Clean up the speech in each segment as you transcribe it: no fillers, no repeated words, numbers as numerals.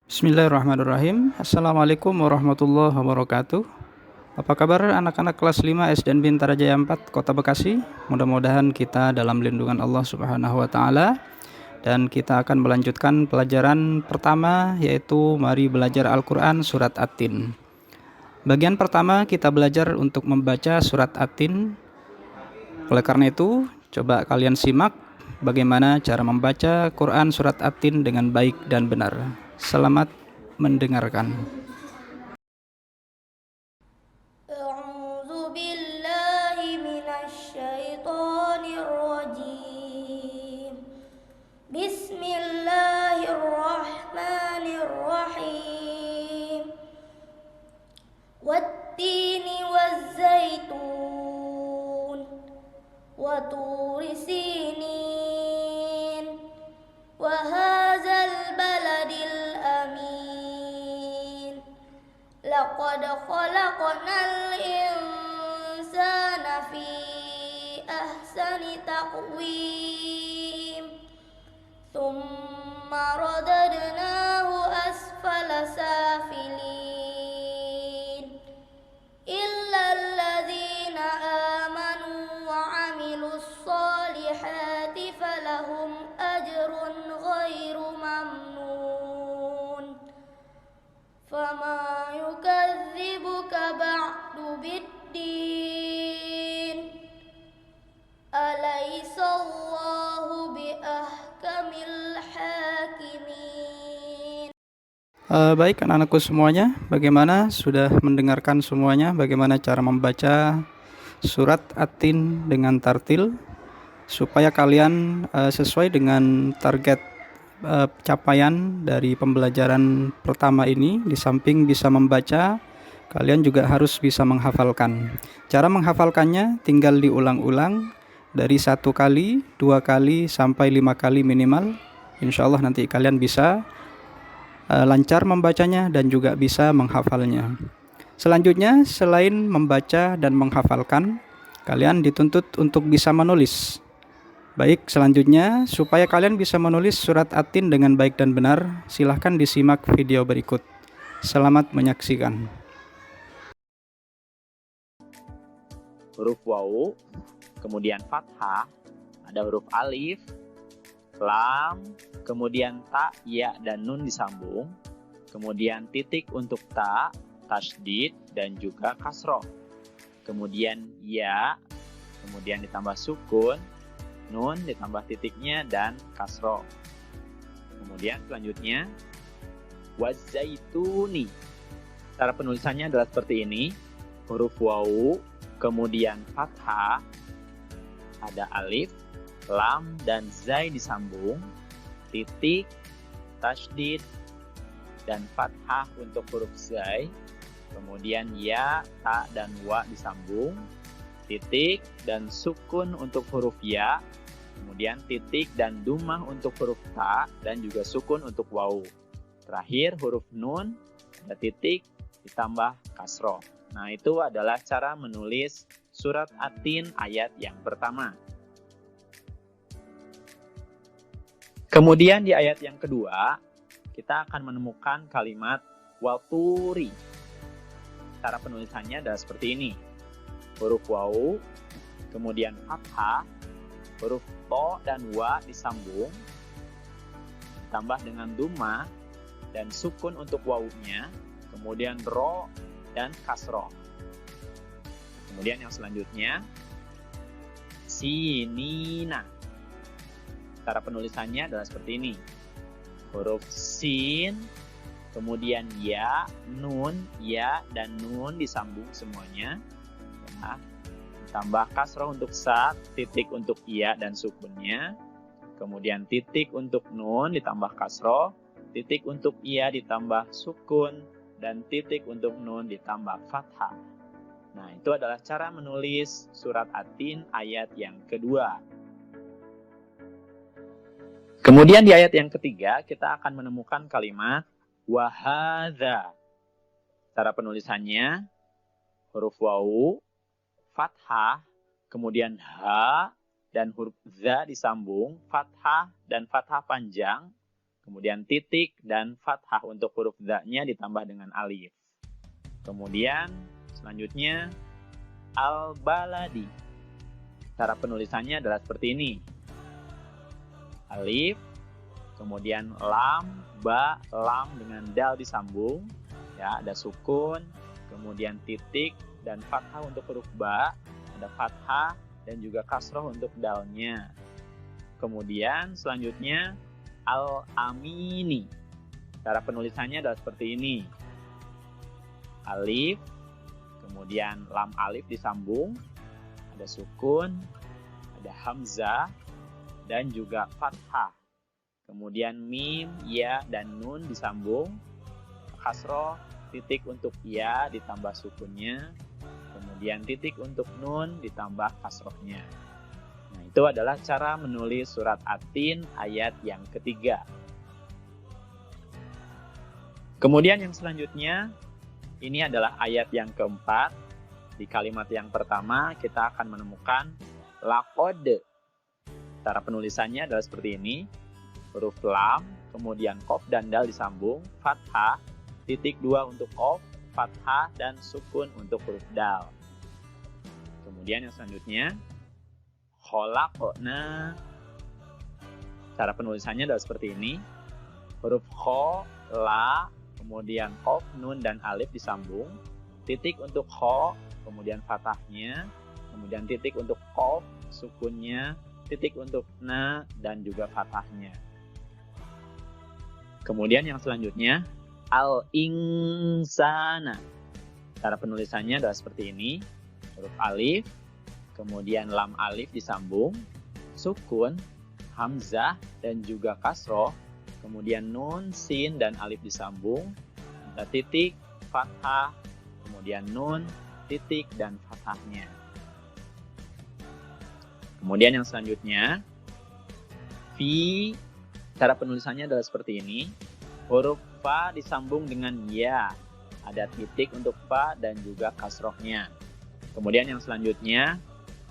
Bismillahirrahmanirrahim. Assalamualaikum warahmatullahi wabarakatuh. Apa kabar anak-anak kelas 5 SD Bintara Jaya 4 Kota Bekasi? Mudah-mudahan kita dalam lindungan Allah Subhanahu wa taala dan kita akan melanjutkan pelajaran pertama, yaitu mari belajar Al-Qur'an surat At-Tin. Bagian pertama kita belajar untuk membaca surat At-Tin. Oleh karena itu, coba kalian simak bagaimana cara membaca Quran surat At-Tin dengan baik dan benar. Selamat mendengarkan. A'udzu billahi minasyaitonir rajim. Bismillahirrahmanirrahim. Wattini wazzaitun wa turi sinin wa hadzal baladil amin. Laqad khalaqnal insana fi ahsani taqwim. Thumma radadnahu asfala safilin. Illa alladhina amanu wa 'amilus solihati falahum ajrun ghairu mamnun. Fama yukadzibuka ba'du biddin. Alaisallahu biahkamil hakimin. Baik anak-anakku semuanya, bagaimana sudah mendengarkan semuanya bagaimana cara membaca surat At-Tin dengan tartil supaya kalian sesuai dengan target capaian dari pembelajaran pertama ini. Di samping bisa membaca, kalian juga harus bisa menghafalkan. Cara menghafalkannya tinggal diulang-ulang dari 1 kali, 2 kali, sampai 5 kali minimal. Insya Allah nanti kalian bisa lancar membacanya dan juga bisa menghafalnya. Selanjutnya, selain membaca dan menghafalkan, kalian dituntut untuk bisa menulis. Baik, selanjutnya supaya kalian bisa menulis surat At-Tin dengan baik dan benar, silahkan disimak video berikut. Selamat menyaksikan. Huruf wawu, kemudian fathah, ada huruf alif, lam, kemudian ta, ya, dan nun disambung, kemudian titik untuk ta, tasydid, dan juga kasroh. Kemudian ya, kemudian ditambah sukun, nun ditambah titiknya, dan kasroh. Kemudian selanjutnya, wazaituni. Cara penulisannya adalah seperti ini. Huruf wawu, kemudian fathah, ada alif, lam, dan zai disambung, titik, tasydid, dan fathah untuk huruf zai, kemudian ya, ta, dan wa disambung, titik, dan sukun untuk huruf ya, kemudian titik dan dumah untuk huruf ta, dan juga sukun untuk wawu. Terakhir huruf nun, ada titik, ditambah kasroh. Nah, itu adalah cara menulis surat At-Tin ayat yang pertama. Kemudian di ayat yang kedua, kita akan menemukan kalimat waturi. Cara penulisannya adalah seperti ini. Huruf wawu, kemudian fathah, huruf to dan wa disambung, ditambah dengan duma dan sukun untuk wawunya, kemudian ro dan kasroh. Kemudian yang selanjutnya, sinina. Cara penulisannya adalah seperti ini. Huruf sin, kemudian ya, nun, ya, dan nun disambung semuanya. Ya. Tambah kasroh untuk sa, titik untuk ya dan sukunnya. Kemudian titik untuk nun ditambah kasroh, titik untuk ya ditambah sukun, dan titik untuk nun ditambah fathah. Nah, itu adalah cara menulis surat At-Tin ayat yang kedua. Kemudian di ayat yang ketiga, kita akan menemukan kalimat wahadza. Cara penulisannya, huruf wawu, fathah, kemudian ha, dan huruf za disambung, fathah dan fathah panjang, kemudian titik, dan fathah untuk huruf dha-nya ditambah dengan alif. Kemudian selanjutnya al-baladi. Cara penulisannya adalah seperti ini. Alif, kemudian lam, ba, lam dengan dal disambung, ya, ada sukun, kemudian titik dan fathah untuk huruf ba, ada fathah dan juga kasroh untuk dalnya. Kemudian selanjutnya al-amini. Cara penulisannya adalah seperti ini. Alif, kemudian lam alif disambung, ada sukun, ada hamzah, dan juga fathah. Kemudian mim, ya, dan nun disambung, kasroh, titik untuk ya ditambah sukunnya, kemudian titik untuk nun ditambah kasrohnya. Nah, itu adalah cara menulis surat At-Tin ayat yang ketiga. Kemudian yang selanjutnya, ini adalah ayat yang keempat. Di kalimat yang pertama kita akan menemukan laqad. Cara penulisannya adalah seperti ini. Huruf lam, kemudian qaf dan dal disambung, fathah, titik 2 untuk qaf, fathah, dan sukun untuk huruf dal. Kemudian yang selanjutnya, khalaqna. Cara penulisannya adalah seperti ini. Huruf kho, la, kemudian qaf, nun, dan alif disambung, titik untuk kho, kemudian fathahnya, kemudian titik untuk qaf, sukunnya, titik untuk na, dan juga fathahnya. Kemudian yang selanjutnya, al-insana. Cara penulisannya adalah seperti ini. Huruf alif, kemudian lam alif disambung, sukun, hamzah, dan juga kasroh, kemudian nun, sin, dan alif disambung, ada titik, fathah, kemudian nun, titik, dan fathahnya. Kemudian yang selanjutnya, fi. Cara penulisannya adalah seperti ini. Huruf fa disambung dengan ya. Ada titik untuk fa dan juga kasrohnya. Kemudian yang selanjutnya,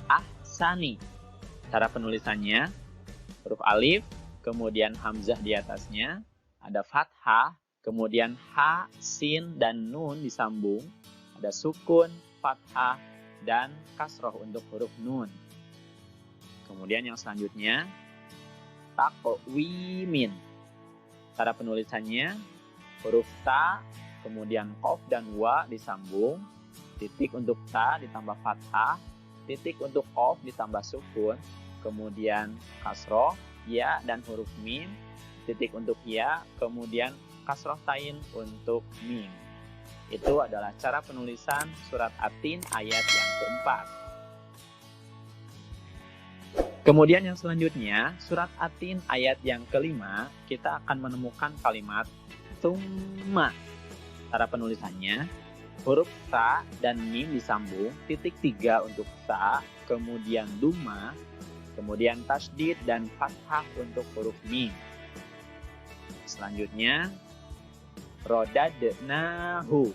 ahsani. Cara penulisannya, huruf alif, kemudian hamzah di atasnya. Ada fathah, kemudian ha, sin, dan nun disambung. Ada sukun, fathah, dan kasroh untuk huruf nun. Kemudian yang selanjutnya, taqwimin. Cara penulisannya, huruf ta, kemudian qaf dan wa disambung, titik untuk ta ditambah fathah, titik untuk qaf ditambah sukun, kemudian kasroh, ya, dan huruf mim, titik untuk ya, kemudian kasroh tain untuk mim. Itu adalah cara penulisan surat At-Tin ayat yang keempat. Kemudian yang selanjutnya, surat At-Tin ayat yang kelima, kita akan menemukan kalimat tsumma. Cara penulisannya, huruf ta dan mim disambung, titik 3 untuk ta, kemudian duma, kemudian tasydid dan fathah untuk huruf mim. Selanjutnya, rodadnahu.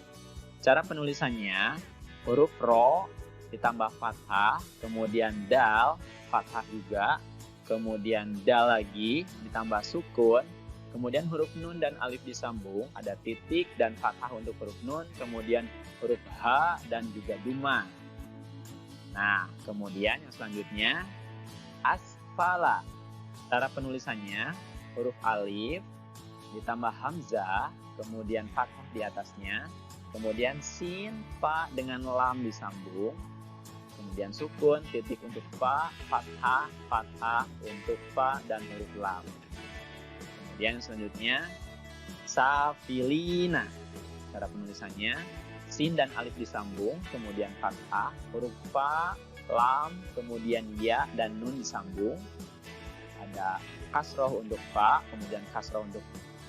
Cara penulisannya, huruf ro ditambah fathah, kemudian dal, fathah juga, kemudian dal lagi, ditambah sukun, kemudian huruf nun dan alif disambung, ada titik dan fathah untuk huruf nun, kemudian huruf ha dan juga duma. Nah, kemudian yang selanjutnya, asfala. Cara penulisannya, huruf alif, ditambah hamzah, kemudian fathah di atasnya, kemudian sin, fa dengan lam disambung, kemudian sukun, titik untuk fa, fathah, fathah untuk fa, dan huruf lam. Kemudian selanjutnya, safilina. Cara penulisannya, sin dan alif disambung, kemudian fathah, huruf fa, lam, kemudian ya, dan nun disambung. Ada kasroh untuk fa, kemudian kasroh untuk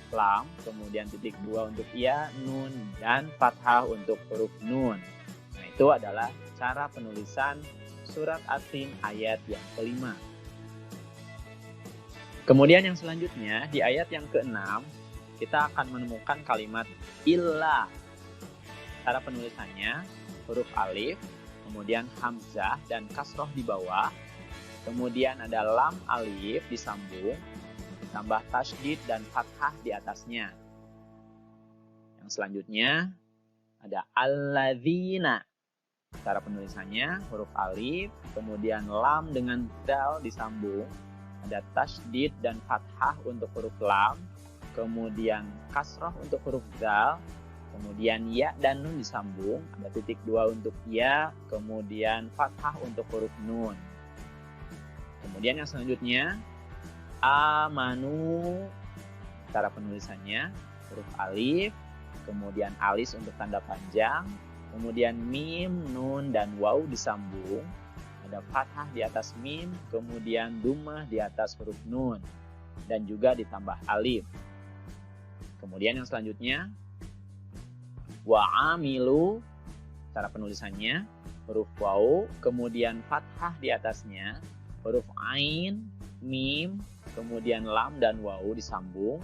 lam, kemudian titik 2 untuk ya, nun, dan fathah untuk huruf nun. Nah, itu adalah cara penulisan surat At-Tin ayat yang kelima. Kemudian yang selanjutnya, di ayat yang ke-6, kita akan menemukan kalimat illa. Cara penulisannya, huruf alif, kemudian hamzah dan kasroh di bawah, kemudian ada lam alif disambung, ditambah tasydid dan fathah di atasnya. Yang selanjutnya ada alladzina. Cara penulisannya huruf alif, kemudian lam dengan dal disambung, ada tasydid dan fathah untuk huruf lam, kemudian kasroh untuk huruf dal, kemudian ya dan nun disambung, ada titik dua untuk ya, kemudian fathah untuk huruf nun. Kemudian yang selanjutnya amanu. Cara penulisannya huruf alif, kemudian alis untuk tanda panjang, kemudian mim, nun, dan waw disambung, ada fathah di atas mim, kemudian dhammah di atas huruf nun, dan juga ditambah alif. Kemudian yang selanjutnya wa'amilu. Cara penulisannya huruf waw, kemudian fathah di atasnya, huruf ain, mim, kemudian lam dan waw disambung,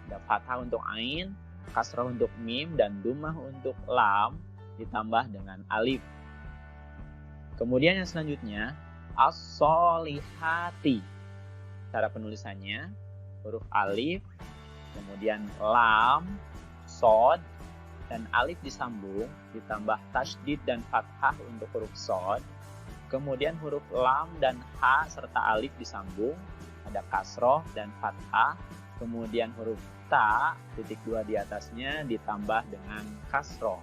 ada fathah untuk ain, kasrah untuk mim, dan dhammah untuk lam ditambah dengan alif. Kemudian yang selanjutnya as-solihati. Cara penulisannya huruf alif, kemudian lam, sod, dan alif disambung, ditambah tasydid dan fathah untuk huruf sod, kemudian huruf lam dan ha serta alif disambung, ada kasroh dan fathah, kemudian huruf ta, titik dua di atasnya ditambah dengan kasroh.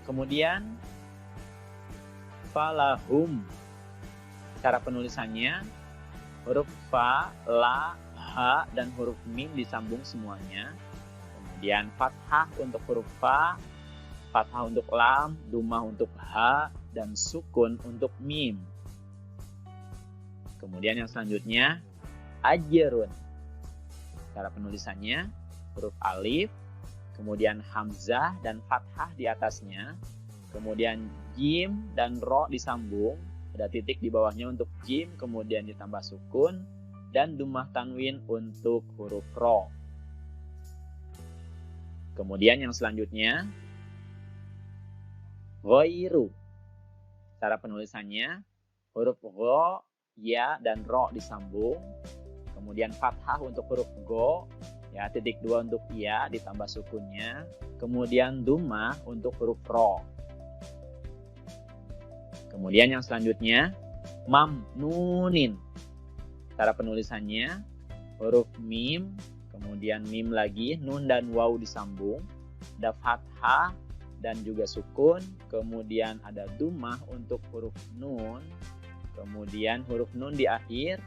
Kemudian falahum. Cara penulisannya huruf fa, la, ha, dan huruf mim disambung semuanya. Kemudian fathah untuk huruf fa, fathah untuk lam, dhammah untuk ha, dan sukun untuk mim. Kemudian yang selanjutnya ajrun. Cara penulisannya huruf alif, kemudian hamzah dan fathah di atasnya, kemudian jim dan ro disambung, ada titik di bawahnya untuk jim, kemudian ditambah sukun, dan dhammah tanwin untuk huruf ro. Kemudian yang selanjutnya ghairu. Cara penulisannya huruf gho, ya, dan ro disambung, kemudian fathah untuk huruf go, ya, titik dua untuk ya ditambah sukunnya, kemudian dhammah untuk huruf ro. Kemudian yang selanjutnya mamnunin. Cara penulisannya huruf mim, kemudian mim lagi, nun dan waw disambung, ada fathah dan juga sukun, kemudian ada dhammah untuk huruf nun, kemudian huruf nun di akhir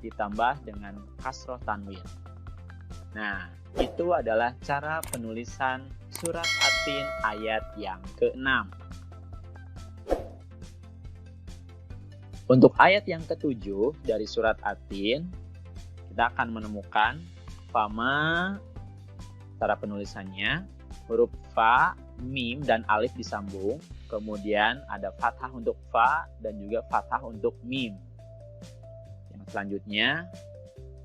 ditambah dengan kasroh tanwin. Nah, itu adalah cara penulisan surat At-Tin ayat yang ke-6. Untuk ayat yang ke-7 dari surat At-Tin, kita akan menemukan fama. Cara penulisannya huruf fa, mim, dan alif disambung, kemudian ada fathah untuk fa dan juga fathah untuk mim. Yang selanjutnya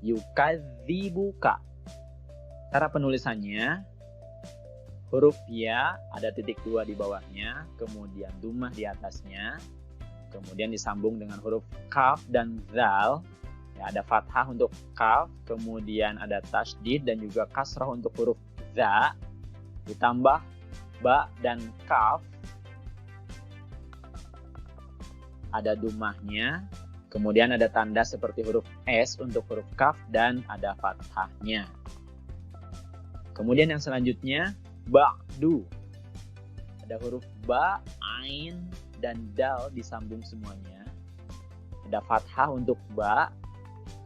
yukadzibuka. Cara penulisannya huruf ya, ada titik dua di bawahnya, kemudian dhammah di atasnya, kemudian disambung dengan huruf kaf dan zal, ya, ada fathah untuk kaf, kemudian ada tasydid dan juga kasrah untuk huruf za, ditambah ba dan kaf, ada dhammahnya, kemudian ada tanda seperti huruf S untuk huruf kaf dan ada fathahnya. Kemudian yang selanjutnya ba'du. Ada huruf ba, ain, dan dal disambung semuanya. Ada fathah untuk ba,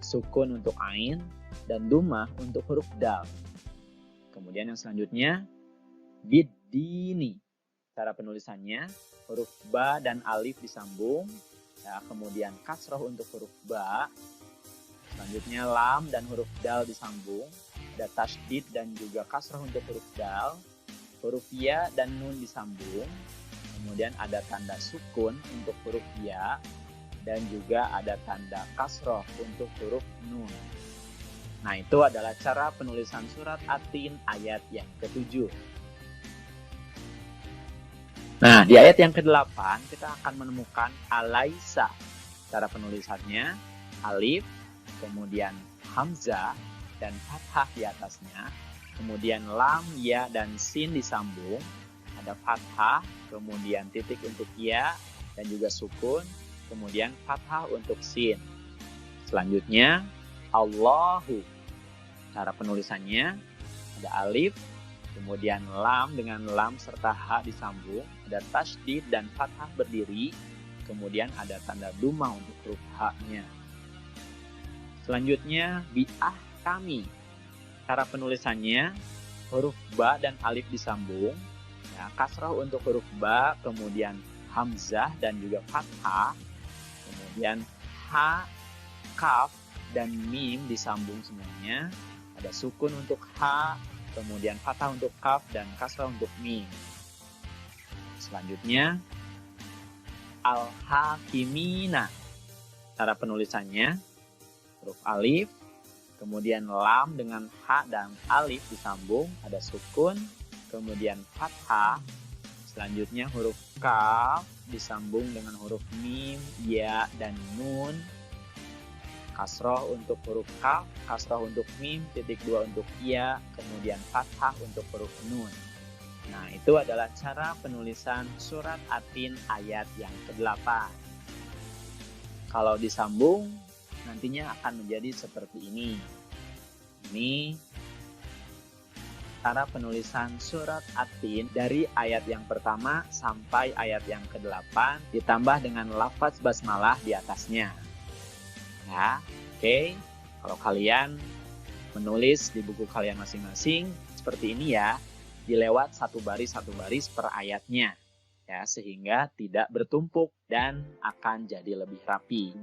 sukun untuk ain, dan dhammah untuk huruf dal. Kemudian yang selanjutnya biddini. Cara penulisannya huruf ba dan alif disambung, ya, kemudian kasroh untuk huruf ba, selanjutnya lam dan huruf dal disambung, ada tasydid dan juga kasroh untuk huruf dal, huruf ya dan nun disambung, kemudian ada tanda sukun untuk huruf ya, dan juga ada tanda kasroh untuk huruf nun. Nah, itu adalah cara penulisan surat At-Tin ayat yang ke-7. Nah, di ayat yang ke-8 kita akan menemukan alaisa. Cara penulisannya alif, kemudian hamzah, dan fathah di atasnya. Kemudian lam, ya, dan sin disambung. Ada fathah, kemudian titik untuk ya, dan juga sukun. Kemudian fathah untuk sin. Selanjutnya, Allahu. Cara penulisannya, ada alif, kemudian lam dengan lam serta ha disambung. Ada tasydid dan fathah berdiri. Kemudian ada tanda dumah untuk huruf ha-nya. Selanjutnya, bi'ah kami. Cara penulisannya, huruf ba dan alif disambung. Ya, kasrah untuk huruf ba, kemudian hamzah dan juga fathah. Kemudian ha, kaf, dan mim disambung semuanya. Ada sukun untuk ha, kemudian fathah untuk kaf, dan kasrah untuk mim. Selanjutnya, al-hakimina. Cara penulisannya, huruf alif, kemudian lam dengan ha dan alif disambung, ada sukun, kemudian fathah. Selanjutnya huruf kaf disambung dengan huruf mim, ya, dan nun. Kasroh untuk huruf kaf, kasroh untuk mim, titik dua untuk ya, kemudian fathah untuk huruf nun. Nah, itu adalah cara penulisan surat At-Tin ayat yang ke-8. Kalau disambung, nantinya akan menjadi seperti ini. Ini cara penulisan surat At-Tin dari ayat yang pertama sampai ayat yang ke-8 ditambah dengan lafaz basmalah di atasnya. Ya, oke. Kalau kalian menulis di buku kalian masing-masing seperti ini ya, dilewat satu baris per ayatnya, ya, sehingga tidak bertumpuk dan akan jadi lebih rapi.